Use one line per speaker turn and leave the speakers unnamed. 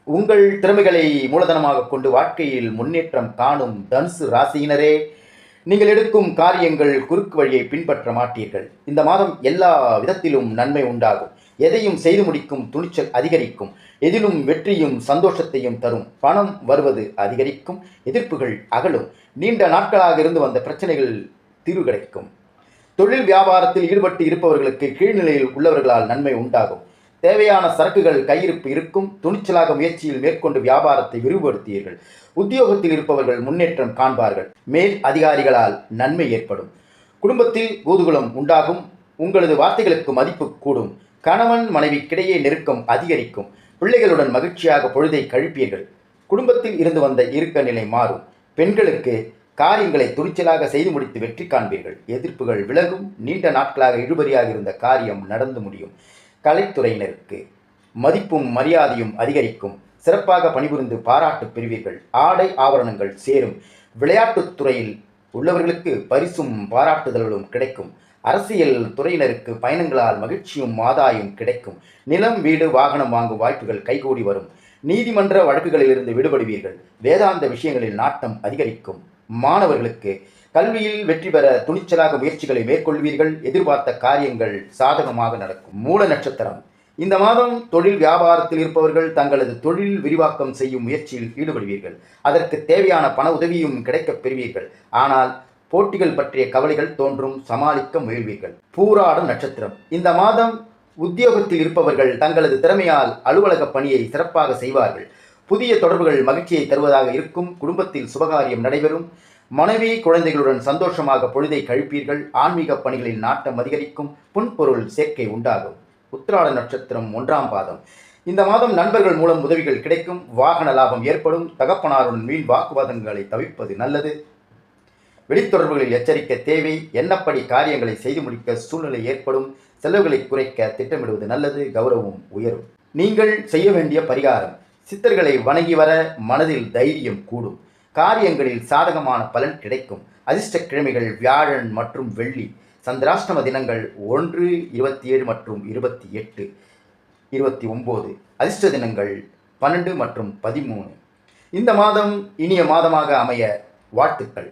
உங்கள் திறமைகளை மூலதனமாக கொண்டு வாழ்க்கையில் முன்னேற்றம் காணும் தனுசு ராசியினரே, நீங்கள் எடுக்கும் காரியங்கள் குறுக்கு வழியை பின்பற்ற மாட்டீர்கள். இந்த மாதம் எல்லா விதத்திலும் நன்மை உண்டாகும். எதையும் செய்து முடிக்கும் துணிச்சல் அதிகரிக்கும். எதிலும் வெற்றியும் சந்தோஷத்தையும் தரும். பணம் வருவது அதிகரிக்கும். எதிர்ப்புகள் அகலும். நீண்ட நாட்களாக இருந்து வந்த பிரச்சனைகள் தீர்வு கிடைக்கும். தொழில் வியாபாரத்தில் ஈடுபட்டு இருப்பவர்களுக்கு கீழ்நிலையில் உள்ளவர்களால் நன்மை உண்டாகும். தேவையான சரக்குகள் கையிருப்பு இருக்கும். துணிச்சலாக முயற்சியில் மேற்கொண்டு வியாபாரத்தை விரிவுபடுத்தியீர்கள். உத்தியோகத்தில் இருப்பவர்கள் முன்னேற்றம் காண்பார்கள். மேல் அதிகாரிகளால் நன்மை ஏற்படும். குடும்பத்தில் கூதுகுலம் உண்டாகும். உங்களது வார்த்தைகளுக்கு மதிப்பு கூடும். கணவன் மனைவிக்கிடையே நெருக்கம் அதிகரிக்கும். பிள்ளைகளுடன் மகிழ்ச்சியாக பொழுதை கழிப்பீர்கள். குடும்பத்தில் இருந்து வந்த இறுக்க நிலை மாறும். பெண்களுக்கு காரியங்களை துணிச்சலாக செய்து முடித்து வெற்றி காண்பீர்கள். எதிர்ப்புகள் விலகும். நீண்ட நாட்களாக இழுபறியாக இருந்த காரியம் நடந்து முடியும். கலைத்துறையினருக்கு மதிப்பும் மரியாதையும் அதிகரிக்கும். சிறப்பாக பணிபுரிந்து பாராட்டு பெறுவீர்கள். ஆடை ஆபரணங்கள் சேரும். விளையாட்டுத் துறையில் உள்ளவர்களுக்கு பரிசும் பாராட்டுதல்களும் கிடைக்கும். அரசியல் துறையினருக்கு பயணங்களால் மகிழ்ச்சியும் ஆதாயம் கிடைக்கும். நிலம் வீடு வாகனம் வாங்கும் வாய்ப்புகள் கைகூடி வரும். நீதிமன்ற வழக்குகளிலிருந்து விடுபடுவீர்கள். வேதாந்த விஷயங்களில் நாட்டம் அதிகரிக்கும். மாணவர்களுக்கு கல்வியில் வெற்றி பெற துணிச்சலாக முயற்சிகளை மேற்கொள்வீர்கள். எதிர்பார்த்த காரியங்கள் சாதகமாக நடக்கும். மூல நட்சத்திரம். இந்த மாதம் தொழில் வியாபாரத்தில் இருப்பவர்கள் தங்களது தொழில் விரிவாக்கம் செய்யும் முயற்சியில் ஈடுபடுவீர்கள். அதற்கு தேவையான பண உதவியும் கிடைக்கப் பெறுவீர்கள். ஆனால் போட்டிகள் பற்றிய கவலைகள் தோன்றும். சமாளிக்க முயல்வீர்கள். பூராடம் நட்சத்திரம். இந்த மாதம் உத்தியோகத்தில் இருப்பவர்கள் தங்களது திறமையால் அலுவலக பணியை சிறப்பாக செய்வார்கள். புதிய தொடர்புகள் மகிழ்ச்சியை தருவதாக இருக்கும். குடும்பத்தில் சுபகாரியம் நடைபெறும். மனைவி குழந்தைகளுடன் சந்தோஷமாக பொழுதை கழிப்பீர்கள். ஆன்மீக பணிகளில் நாட்டம் அதிகரிக்கும். புன்பொருள் சேர்க்கை உண்டாகும். உத்திராட நட்சத்திரம் 1ஆம் பாதம். இந்த மாதம் நண்பர்கள் மூலம் உதவிகள் கிடைக்கும். வாகன லாபம் ஏற்படும். தகப்பனாருடன் வீண் வாக்குவாதங்களை தவிர்ப்பது நல்லது. வெளித்தொடர்புகளில் எச்சரிக்கை தேவை. எண்ணப்படி காரியங்களை செய்து முடிக்க சூழ்நிலை ஏற்படும். செலவுகளை குறைக்க திட்டமிடுவது நல்லது. கௌரவம் உயரும். நீங்கள் செய்ய வேண்டிய பரிகாரம்: சித்தர்களை வணங்கி வர மனதில் தைரியம் கூடும். காரியங்களில் சாதகமான பலன் கிடைக்கும். அதிர்ஷ்ட கிழமைகள் வியாழன் மற்றும் வெள்ளி. சந்திராஷ்டம தினங்கள் 1, 27 மற்றும் 28, 29. அதிர்ஷ்ட தினங்கள் 12 மற்றும் 13. இந்த மாதம் இனிய மாதமாக அமைய வாழ்த்துக்கள்.